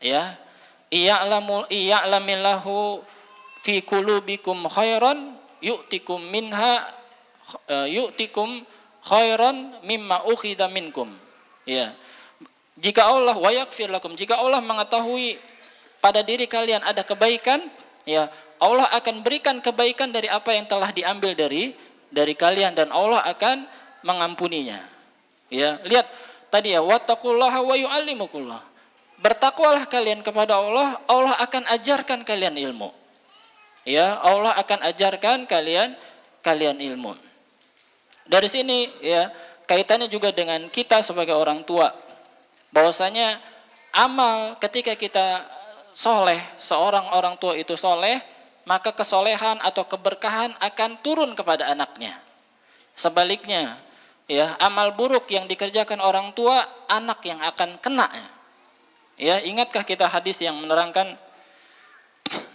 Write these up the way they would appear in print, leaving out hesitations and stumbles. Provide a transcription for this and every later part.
Ya, iya'lamillahu fi qulubikum khairan yu'tikum minha yu'tikum khairan mimma ukhidha minkum. Ya. Jika Allah wa yaghfir lakum, jika Allah mengetahui pada diri kalian ada kebaikan, ya, Allah akan berikan kebaikan dari apa yang telah diambil dari kalian, dan Allah akan mengampuninya. Ya, lihat tadi ya, wattaqullaha wa yu'allimukullah. Bertakwalah kalian kepada Allah, Allah akan ajarkan kalian ilmu. Ya, Allah akan ajarkan kalian ilmu. Dari sini ya, kaitannya juga dengan kita sebagai orang tua. Bahwasanya amal ketika kita soleh, seorang orang tua itu soleh, maka kesolehan atau keberkahan akan turun kepada anaknya. Sebaliknya, ya, amal buruk yang dikerjakan orang tua, anak yang akan kena. Ya, ingatkah kita hadis yang menerangkan,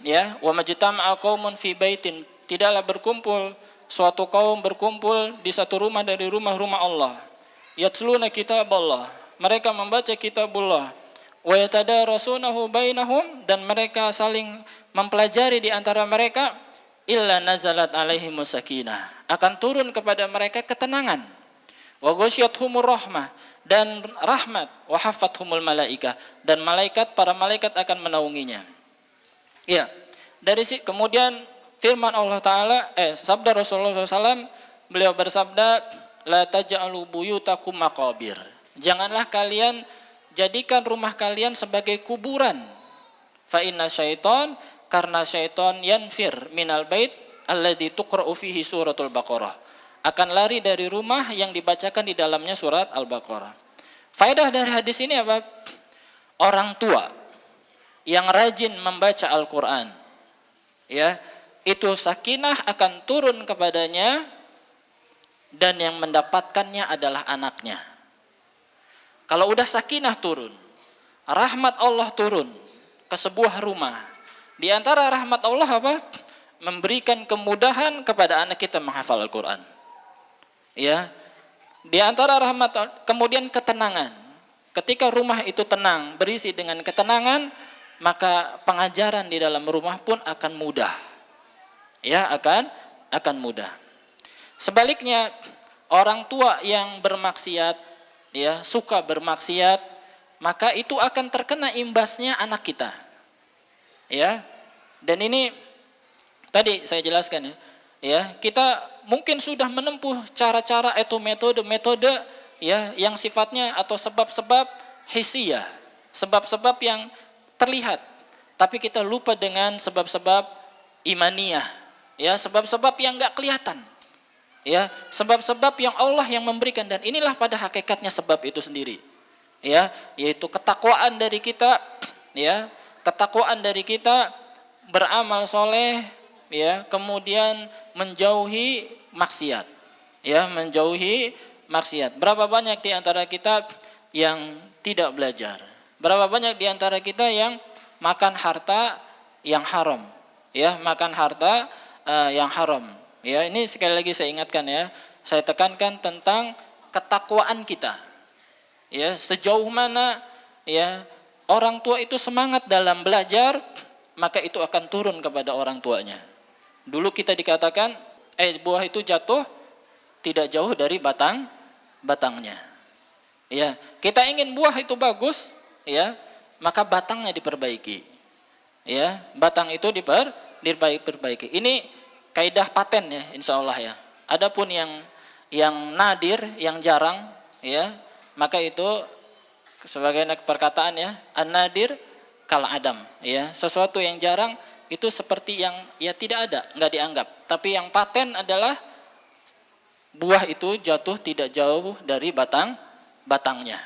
ya, wa majtama'a qaumun fi baitin, tidaklah berkumpul suatu kaum berkumpul di satu rumah dari rumah-rumah Allah. Yatluna kitaballah, mereka membaca kitabullah. Wa yatadarasunahu bainahum, dan mereka saling mempelajari di antara mereka. Illa nazalat alaihimus sakinah, akan turun kepada mereka ketenangan. Wa ghasyiyatuhumur rahmah, dan rahmat. Wa haffathumul malaikah, dan para malaikat akan menaunginya. Ya, kemudian firman Allah Ta'ala, sabda Rasulullah SAW, beliau bersabda, la taj'alu buyutakum maqabir. Janganlah kalian jadikan rumah kalian sebagai kuburan. Fa inna syaitan, karena syaitan yanfir minal bait alladzi tuqra'u fihi suratul Baqarah, akan lari dari rumah yang dibacakan di dalamnya surat Al-Baqarah. Faedah dari hadis ini apa? Orang tua yang rajin membaca Al-Qur'an, ya, itu sakinah akan turun kepadanya, dan yang mendapatkannya adalah anaknya. Kalau udah sakinah turun, rahmat Allah turun ke sebuah rumah. Di antara rahmat Allah apa? Memberikan kemudahan kepada anak kita menghafal Al-Quran. Ya, di antara rahmat, kemudian ketenangan. Ketika rumah itu tenang, berisi dengan ketenangan, maka pengajaran di dalam rumah pun akan mudah. Ya, akan mudah. Sebaliknya, orang tua yang bermaksiat, ya, suka bermaksiat, maka itu akan terkena imbasnya anak kita. Ya. Dan ini tadi saya jelaskan, ya, kita mungkin sudah menempuh cara-cara atau metode ya, yang sifatnya atau sebab-sebab hisiyah, sebab-sebab yang terlihat, tapi kita lupa dengan sebab-sebab imaniyah, ya, sebab-sebab yang enggak kelihatan. Ya, sebab-sebab yang Allah yang memberikan, dan inilah pada hakikatnya sebab itu sendiri. Ya, yaitu ketakwaan dari kita, ya, ketakwaan dari kita beramal soleh, ya, kemudian menjauhi maksiat. Ya, menjauhi maksiat. Berapa banyak di antara kita yang tidak belajar? Berapa banyak di antara kita yang makan harta yang haram? Ya, makan harta yang haram. Ya, ini sekali lagi saya ingatkan, ya, saya tekankan tentang ketakwaan kita. Ya, sejauh mana, ya, orang tua itu semangat dalam belajar, maka itu akan turun kepada orang tuanya. Dulu kita dikatakan, buah itu jatuh tidak jauh dari batangnya. Ya, kita ingin buah itu bagus, ya, maka batangnya diperbaiki. Ya, batang itu diperbaiki. Ini kaidah paten, ya, insya Allah, ya. Adapun yang nadir, yang jarang, ya, maka itu sebagai perkataan, ya, an-nadir kal adam, ya, sesuatu yang jarang itu seperti yang, ya, tidak ada, enggak dianggap. Tapi yang paten adalah buah itu jatuh tidak jauh dari batangnya.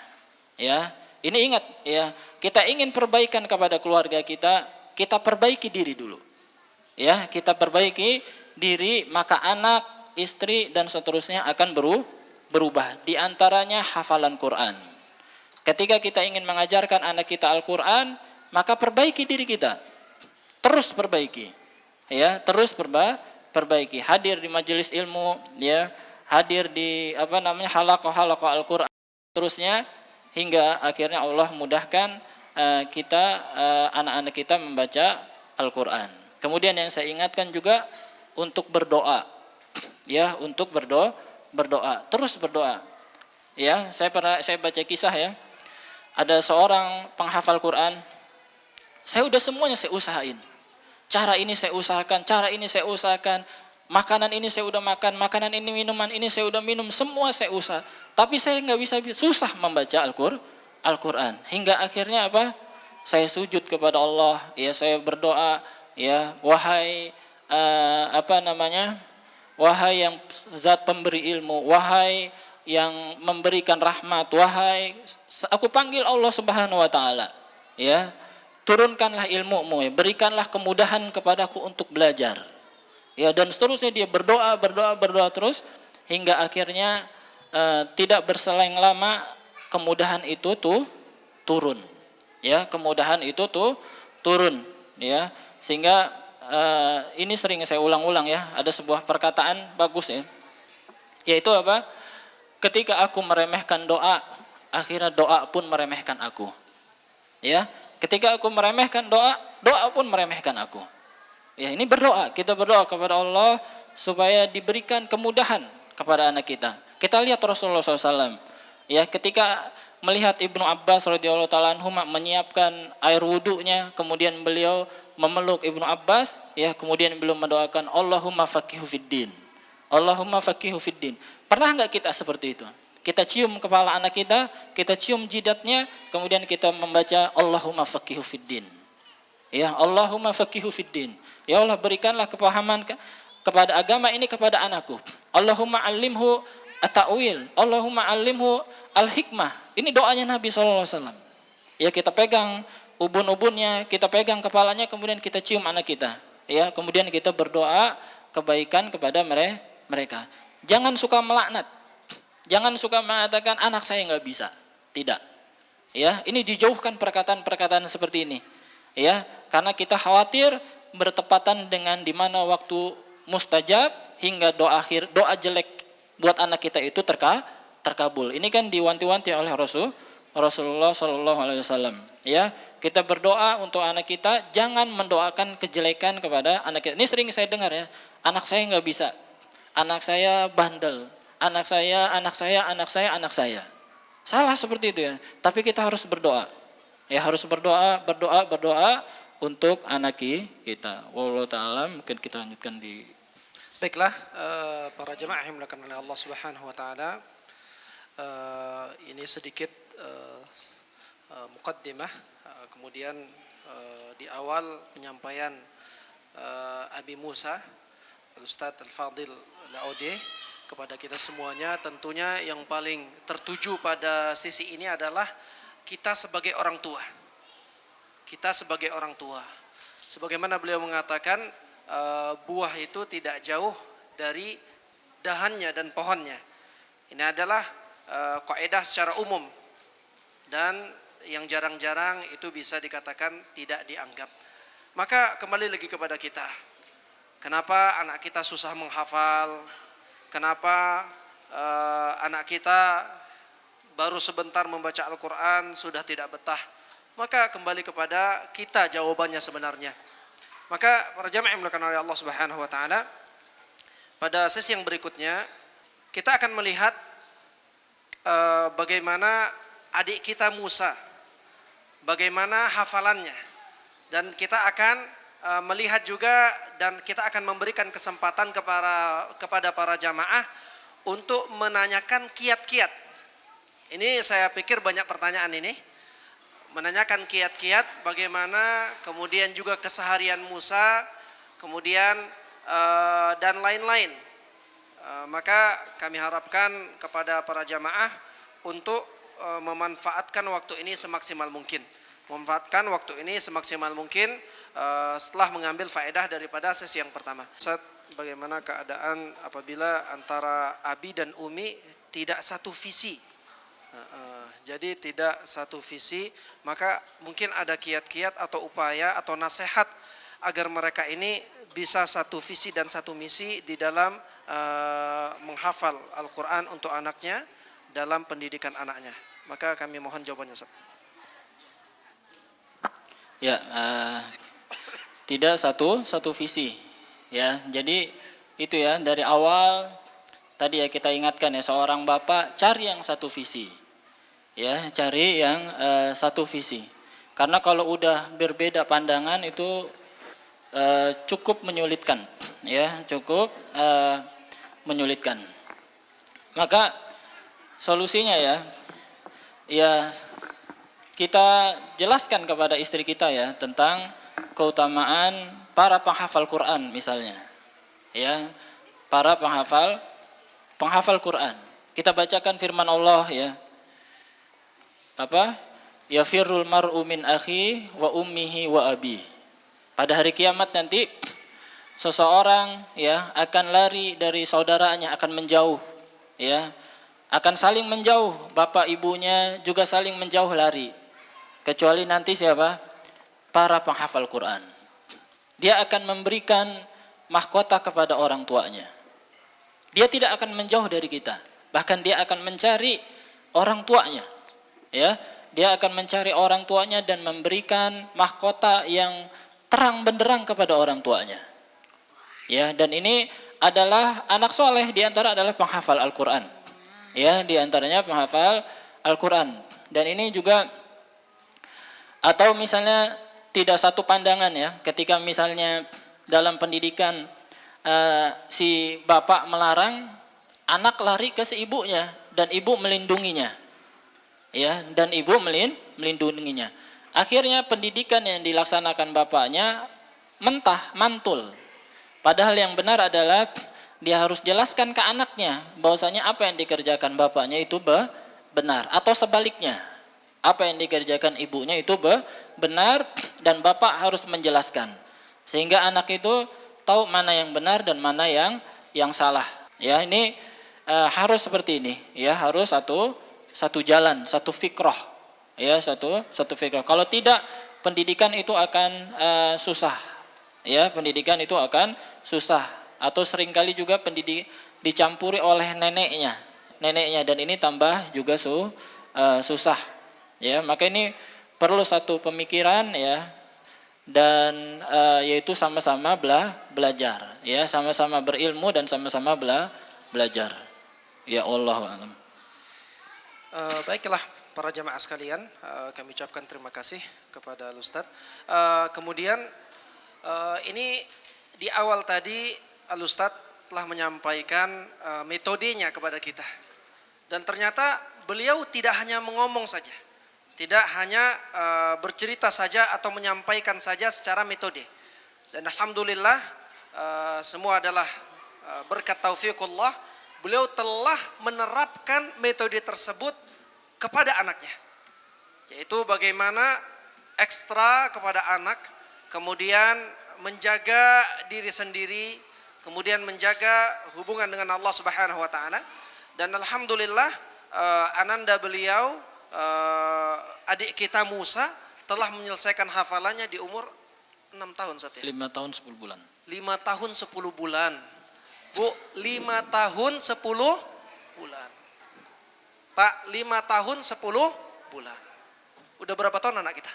Ya, ini ingat, ya, kita ingin perbaikan kepada keluarga kita perbaiki diri dulu. Ya, kita perbaiki diri, maka anak, istri, dan seterusnya akan berubah. Di antaranya hafalan Quran. Ketika kita ingin mengajarkan anak kita Al-Quran, maka perbaiki diri kita. Terus perbaiki. Ya, terus perbaiki. Hadir di majelis ilmu, ya, hadir di halaqah Al-Quran, terusnya hingga akhirnya Allah mudahkan anak-anak kita membaca Al-Qur'an. Kemudian yang saya ingatkan juga untuk berdoa. Ya, untuk berdoa, terus berdoa. Ya, saya baca kisah ya. Ada seorang penghafal Quran, saya udah semuanya saya usahain. Cara ini saya usahakan, cara ini saya usahakan, makanan ini saya udah makan, makanan ini, minuman ini saya udah minum, semua saya usaha. Tapi saya nggak bisa, susah membaca Al-Quran. Hingga akhirnya apa? Saya sujud kepada Allah, ya saya berdoa, ya wahai wahai yang zat pemberi ilmu, wahai yang memberikan rahmat, wahai, aku panggil Allah Subhanahu wa taala, ya. Turunkanlah ilmu-Mu, ya, berikanlah kemudahan kepadaku untuk belajar. Ya, dan seterusnya dia berdoa terus hingga akhirnya tidak berselang lama kemudahan itu turun. Ya, kemudahan itu turun, ya. Sehingga ini sering saya ulang-ulang ya, ada sebuah perkataan bagus ya. Yaitu apa? Ketika aku meremehkan doa, akhirnya doa pun meremehkan aku. Ya, ketika aku meremehkan doa, doa pun meremehkan aku. Ya, ini berdoa, kita berdoa kepada Allah supaya diberikan kemudahan kepada anak kita. Kita lihat Rasulullah SAW. Ya, ketika melihat Ibnu Abbas radhiyallahu taala anhu menyiapkan air wudunya, kemudian beliau memeluk Ibnu Abbas, ya, kemudian beliau mendoakan Allahumma faqihu fiddin. Allahumma faqihu fiddin. Pernah enggak kita seperti itu? Kita cium kepala anak kita cium jidatnya, kemudian kita membaca Allahumma faqihu fiddin. Ya, Allahumma faqihu fiddin. Ya Allah, berikanlah kepahaman kepada agama ini kepada anakku. Allahumma allimhu at-ta'wil. Allahumma allimhu al-hikmah. Ini doanya Nabi SAW. Ya, kita pegang ubun-ubunnya, kita pegang kepalanya, kemudian kita cium anak kita. Ya, kemudian kita berdoa kebaikan kepada mereka. Jangan suka melaknat. Jangan suka mengatakan anak saya nggak bisa. Tidak. Ya, ini dijauhkan perkataan-perkataan seperti ini. Ya, karena kita khawatir bertepatan dengan di mana waktu mustajab hingga doa jelek buat anak kita itu terkabul. Ini kan diwanti-wanti oleh Rasulullah Shallallahu Alaihi Wasallam. Ya, kita berdoa untuk anak kita, jangan mendoakan kejelekan kepada anak kita. Ini sering saya dengar ya, anak saya nggak bisa, anak saya bandel, anak saya. Salah seperti itu ya. Tapi kita harus berdoa. Ya, harus berdoa untuk anak kita. Wallahu ta'ala, mungkin kita lanjutkan di. Baiklah, para jemaah yang dimuliakan oleh Allah Subhanahu wa taala. Ini sedikit muqaddimah, kemudian di awal penyampaian Abi Musa Al-Ustaz Al-Fadil Laode kepada kita semuanya, tentunya yang paling tertuju pada sisi ini adalah kita sebagai orang tua. Kita sebagai orang tua. Sebagaimana beliau mengatakan, buah itu tidak jauh dari dahannya dan pohonnya. Ini adalah kaidah secara umum. Dan yang jarang-jarang itu bisa dikatakan tidak dianggap. Maka kembali lagi kepada kita. Kenapa anak kita susah menghafal? Kenapa anak kita baru sebentar membaca Al-Quran sudah tidak betah? Maka kembali kepada kita jawabannya sebenarnya. Maka para jamaah yang dimuliakan oleh Allah Subhanahu wa taala, pada sesi yang berikutnya kita akan melihat bagaimana adik kita Musa, bagaimana hafalannya, dan kita akan melihat juga dan kita akan memberikan kesempatan kepada para jamaah untuk menanyakan kiat-kiat. Ini saya pikir banyak pertanyaan ini. Menanyakan kiat-kiat bagaimana, kemudian juga keseharian Musa, kemudian dan lain-lain. Maka kami harapkan kepada para jamaah untuk memanfaatkan waktu ini semaksimal mungkin. Memanfaatkan waktu ini semaksimal mungkin setelah mengambil faedah daripada sesi yang pertama. Ustaz, bagaimana keadaan apabila antara Abi dan Umi tidak satu visi? Jadi tidak satu visi, maka mungkin ada kiat-kiat atau upaya atau nasihat agar mereka ini bisa satu visi dan satu misi di dalam menghafal Al-Quran untuk anaknya, dalam pendidikan anaknya. Maka kami mohon jawabannya, Ustaz. Ya, tidak satu visi. Ya, jadi itu ya dari awal tadi ya kita ingatkan ya seorang bapak cari yang satu visi. Ya, cari yang satu visi. Karena kalau udah berbeda pandangan itu cukup menyulitkan, ya, cukup menyulitkan. Maka solusinya ya kita jelaskan kepada istri kita ya tentang keutamaan para penghafal Quran misalnya. Ya, para penghafal Quran. Kita bacakan firman Allah ya. Apa? Yafirrul mar'u min akhi wa ummihi wa abi. Pada hari kiamat nanti seseorang ya akan lari dari saudaranya, akan menjauh ya. Akan saling menjauh, bapak ibunya juga saling menjauh lari. Kecuali nanti siapa? Para penghafal Quran. Dia akan memberikan mahkota kepada orang tuanya. Dia tidak akan menjauh dari kita. Bahkan dia akan mencari orang tuanya. Ya, dia akan mencari orang tuanya dan memberikan mahkota yang terang benderang kepada orang tuanya. Ya, dan ini adalah anak soleh, di antara adalah penghafal Al-Quran. Ya, di antaranya penghafal Al-Quran. Dan ini juga atau misalnya tidak satu pandangan ya, ketika misalnya dalam pendidikan si bapak melarang, anak lari ke si ibunya dan ibu melindunginya. Ya, dan ibu melindunginya. Akhirnya pendidikan yang dilaksanakan bapaknya mentah, mantul. Padahal yang benar adalah dia harus jelaskan ke anaknya bahwasanya apa yang dikerjakan bapaknya itu benar, atau sebaliknya. Apa yang dikerjakan ibunya itu benar dan bapak harus menjelaskan. Sehingga anak itu tahu mana yang benar dan mana yang salah. Ya, ini harus seperti ini, ya, harus satu jalan, satu fikrah, ya, satu fikrah. Kalau tidak, pendidikan itu akan susah, ya, pendidikan itu akan susah. Atau seringkali juga pendidik dicampuri oleh neneknya, dan ini tambah juga susah, ya. Maka ini perlu satu pemikiran, ya, dan yaitu sama-sama belajar, ya, sama-sama berilmu dan sama-sama belajar. Ya Allah. Baiklah para jamaah sekalian, kami ucapkan terima kasih kepada Al-Ustadz. Kemudian ini di awal tadi Al-Ustadz telah menyampaikan metodenya kepada kita. Dan ternyata beliau tidak hanya mengomong saja, tidak hanya bercerita saja atau menyampaikan saja secara metode. Dan alhamdulillah semua adalah berkat taufiqullah. Beliau telah menerapkan metode tersebut kepada anaknya, yaitu bagaimana ekstra kepada anak, kemudian menjaga diri sendiri, kemudian menjaga hubungan dengan Allah Subhanahu wa taala. Dan alhamdulillah ananda beliau, adik kita Musa, telah menyelesaikan hafalannya di umur 6 tahun saat ini. 5 tahun 10 bulan. 5 tahun 10 bulan. Bu, 5 tahun 10 bulan. Pak, 5 tahun 10 bulan. Udah berapa tahun anak kita?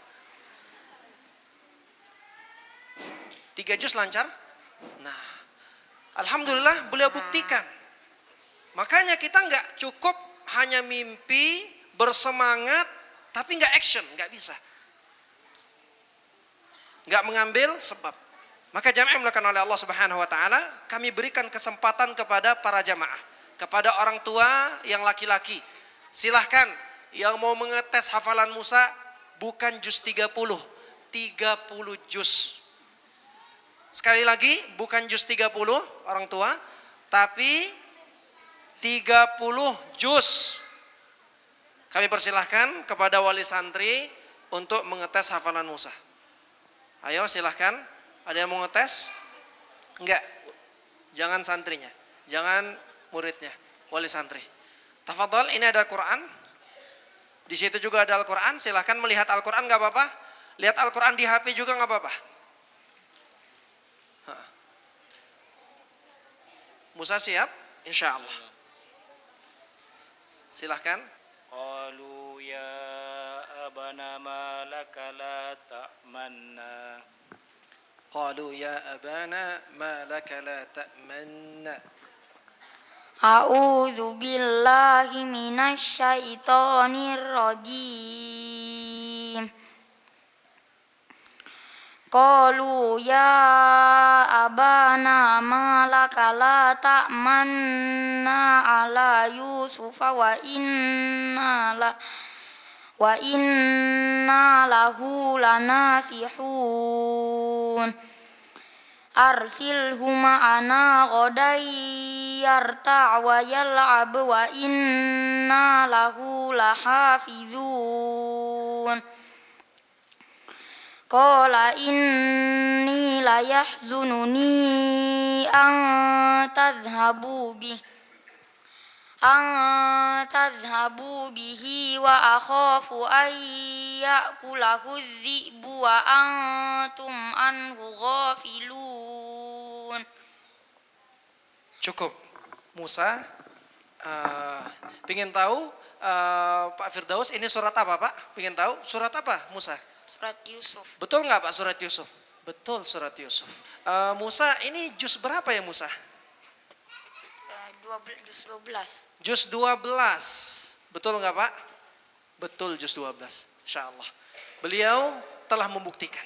3 juz lancar? Nah, alhamdulillah beliau buktikan. Makanya kita nggak cukup hanya mimpi, bersemangat, tapi nggak action, nggak bisa. Nggak mengambil sebab. Maka jamaah yang dimuliakan oleh Allah Subhanahu wa taala, kami berikan kesempatan kepada para jamaah, kepada orang tua yang laki-laki. Silahkan yang mau mengetes hafalan Musa, bukan juz 30 juz. Sekali lagi, bukan juz 30 orang tua, tapi 30 juz. Kami persilahkan kepada wali santri untuk mengetes hafalan Musa. Ayo silahkan. Ada yang mau ngetes? Enggak. Jangan santrinya, jangan muridnya, wali santri. Tafadhol, ini ada Quran. Di situ juga ada Al-Quran. Silahkan melihat Al-Quran, nggak apa-apa. Lihat Al-Quran di HP juga nggak apa-apa. Musa siap? Insya Allah. Silahkan. Qalu ya أبانا ما لك لا تأمنا قالوا يا أبانا ما لك لا تأمنا أعوذ بالله من الشيطان الرجيم قالوا يا أبانا ما لك لا تأمنا على يوسف وإنا له لناصحون أرسله معنا غدا يرتع ويلعب وإنا له لحافظون قال إني ليحزنني أن تذهبوا به وأخاف أن يأكله الذئب وأنتم عنه غافلون. Cukup. Musa, pengen tahu Pak Firdaus ini surat apa Pak? Pengen tahu surat apa Musa? Surat Yusuf. Betul nggak Pak surat Yusuf? Betul surat Yusuf. Musa ini juz berapa ya Musa? Juz 12. Juz 12. Betul nggak Pak? Betul juz 12. Insya Allah. Beliau telah membuktikan.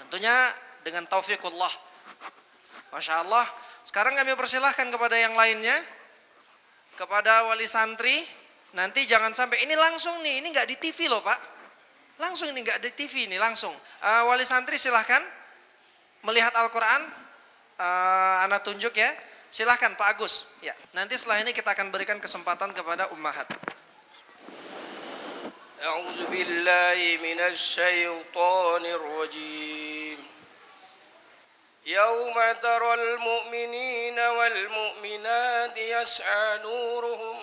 Tentunya dengan taufiqullah. Masya Allah. Sekarang kami persilahkan kepada yang lainnya. Kepada wali santri. Nanti jangan sampai ini langsung nih. Ini nggak di TV loh Pak. Langsung ini nggak di TV ini langsung. Wali santri silahkan melihat Al-Quran. Ana tunjuk ya. Silahkan Pak Agus. Ya. Nanti setelah ini kita akan berikan kesempatan kepada ummahat. أعوذ بالله من الشيطان الرجيم يوم ترى المؤمنين والمؤمنات يسعى نورهم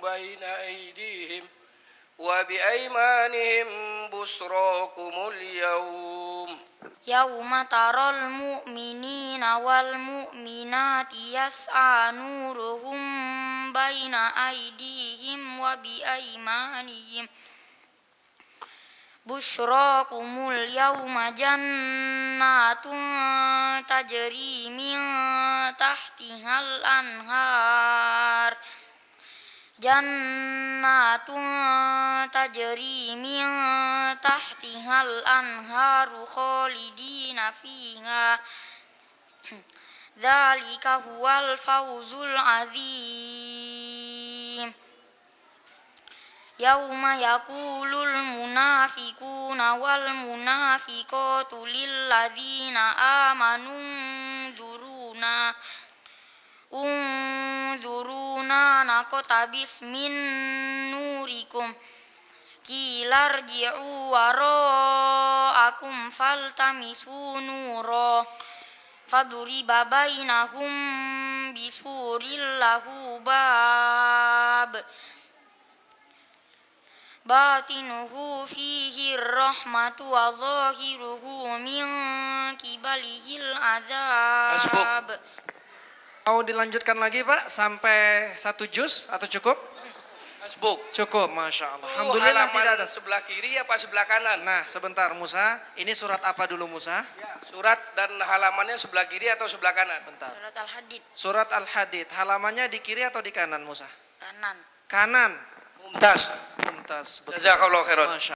بين أيديهم وبأيمانهم بشراكم اليوم يوم ترى المؤمنين والمؤمنات يسعى نورهم بين أيديهم وبأيمانهم بشراكم اليوم جنات تجري من تحتها الأنهار جنات تجري من تحتها الأنهار خالدين فيها ذلك هو الفوز العظيم يوم يقول المنافقون والمنافقات للذين آمنوا انظرونا نقتبس من نوركم قيل ارجعوا وراءكم فالتمسوا نورا فضرب بينهم بسور له باب باطنه فيه الرحمة وظاهره من قبله العذاب. Mau dilanjutkan lagi Pak sampai 1 juz atau cukup? Hasbuk. Cukup, Masya Allah. Alhamdulillah Halaman tidak ada. sebelah kiri apa sebelah kanan? Nah sebentar Musa, ini surat apa dulu Musa? Ya, surat dan halamannya sebelah kiri atau sebelah kanan? Bentar. Surat Al-Hadid Surat Al-Hadid, halamannya di kiri atau di kanan Musa? kanan. Kanan. Mumtaz. Mumtaz. Betul. Jazakallahu khairan. Masya